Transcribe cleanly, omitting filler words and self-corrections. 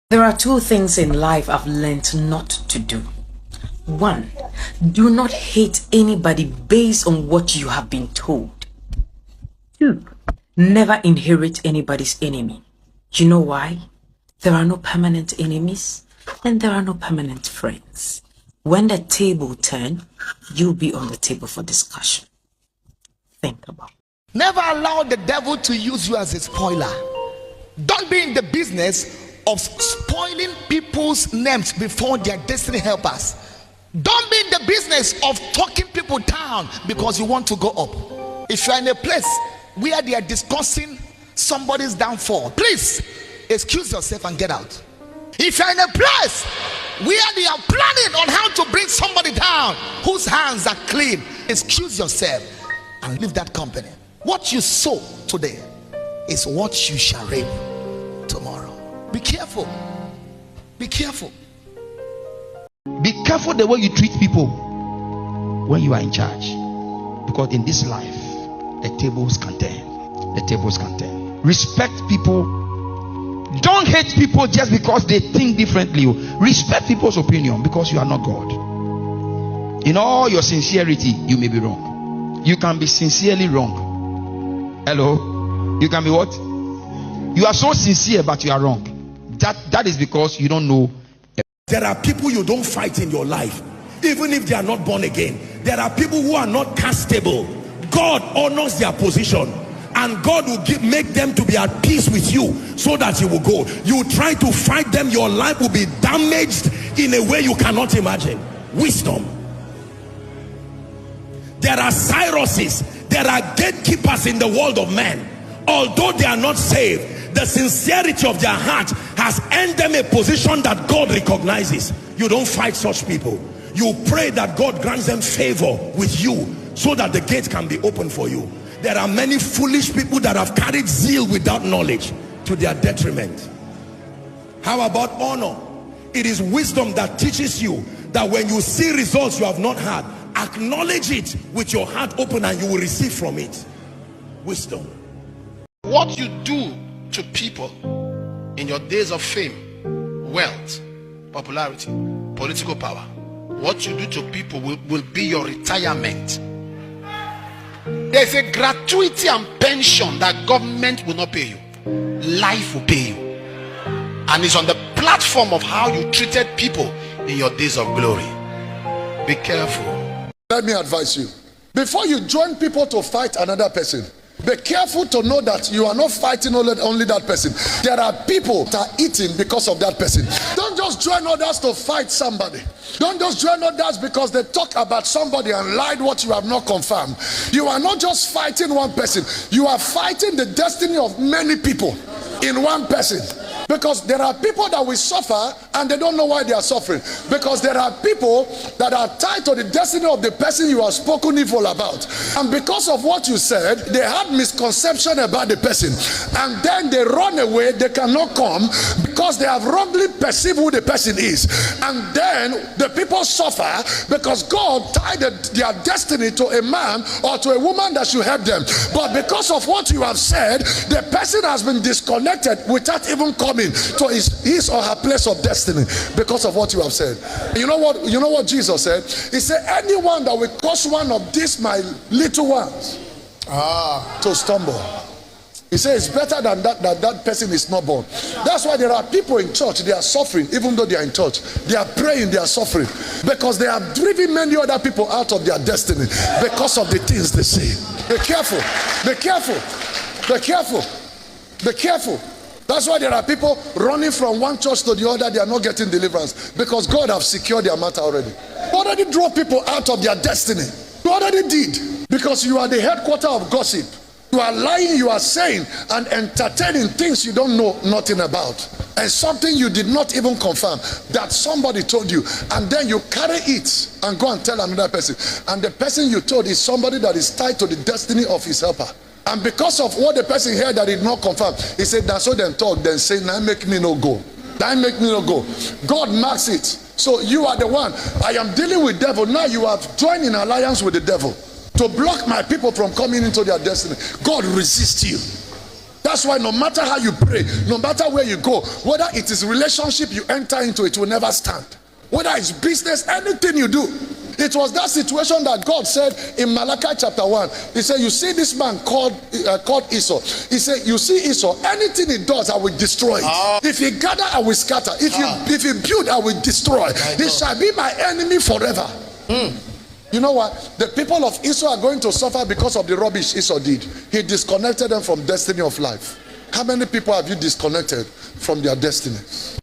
There are two things in life I've learned not to do. One, do not hate anybody based on what you have been told. Two, never inherit anybody's enemy. You know why? There are no permanent enemies and there are no permanent friends. When the table turns, you'll be on the table for discussion. Think about it. Never allow the devil to use you as a spoiler. Don't be in the business of spoiling people's names before their destiny helpers. Don't be in the business of talking people down because you want to go up. If you are in a place where they are discussing somebody's downfall, please excuse yourself and get out. If you are in a place where they are planning on how to bring somebody down whose hands are clean, excuse yourself and leave that company. What you sow today is what you shall reap tomorrow. Be careful. Be careful. Be careful the way you treat people when you are in charge, because in this life the tables can turn. The tables can turn. Respect people. Don't hate people just because they think differently. Respect people's opinion, because you are not God. In all your sincerity, you may be wrong. You can be sincerely wrong. Hello? You can be what? You are so sincere but you are wrong. That is because you don't know. There are people you don't fight in your life, even if they are not born again. There are people who are not castable. God honors their position, and God will make them to be at peace with you so that you will go. You try to fight them, your life will be damaged in a way you cannot imagine. Wisdom. There are Cyruses, there are gatekeepers in the world of men. Although they are not saved, the sincerity of their heart has earned them a position that God recognizes. You don't fight such people. You pray that God grants them favor with you so that the gate can be open for you. There are many foolish people that have carried zeal without knowledge to their detriment. How about honor? It is wisdom that teaches you that when you see results you have not had, acknowledge it with your heart open and you will receive from it. Wisdom. What you do to people in your days of fame, wealth, popularity, political power, what you do to people will be your retirement. There's a gratuity and pension that government will not pay you. Life will pay you. And it's on the platform of how you treated people in your days of glory. Be careful. Let me advise you. Before you join people to fight another person, be careful to know that you are not fighting only that person. There are people that are eating because of that person. Don't just join others to fight somebody. Don't just join others because they talk about somebody and lied what you have not confirmed. You are not just fighting one person. You are fighting the destiny of many people in one person. Because there are people that will suffer and they don't know why they are suffering. Because there are people that are tied to the destiny of the person you have spoken evil about. And because of what you said, they had misconception about the person. And then they run away, they cannot come because they have wrongly perceived who the person is. And then the people suffer because God tied their destiny to a man or to a woman that should help them. But because of what you have said, the person has been disconnected without even coming to his or her place of destiny because of what you have said. You know what Jesus said? He said, anyone that will cause one of these my little ones to stumble, he says it's better than that person is not born. That's why there are people in church, they are suffering even though they are in church. They are praying, they are suffering because they have driven many other people out of their destiny because of the things they say. Be careful. Be careful. Be careful. Be careful. That's why there are people running from one church to the other. They are not getting deliverance because God have secured their matter already. You already drove people out of their destiny. You already did, because you are the headquarter of gossip. You are lying, you are saying and entertaining things you don't know nothing about, and something you did not even confirm that somebody told you, and then you carry it and go and tell another person, and the person you told is somebody that is tied to the destiny of his helper. And because of what the person heard that did not confirm, he said, that's so then talk, then say, now make me no go. That make me no go. God marks it. So you are the one. I am dealing with devil. Now you have joined in alliance with the devil to block my people from coming into their destiny. God resists you. That's why no matter how you pray, no matter where you go, whether it is relationship you enter into, it will never stand. Whether it's business, anything you do. It was that situation that God said in Malachi chapter 1. He said, you see this man called Esau. He said, you see Esau, anything he does, I will destroy it. If he gather, I will scatter. If he build, I will destroy. He shall be my enemy forever. You know what? The people of Esau are going to suffer because of the rubbish Esau did. He disconnected them from destiny of life. How many people have you disconnected from their destinies?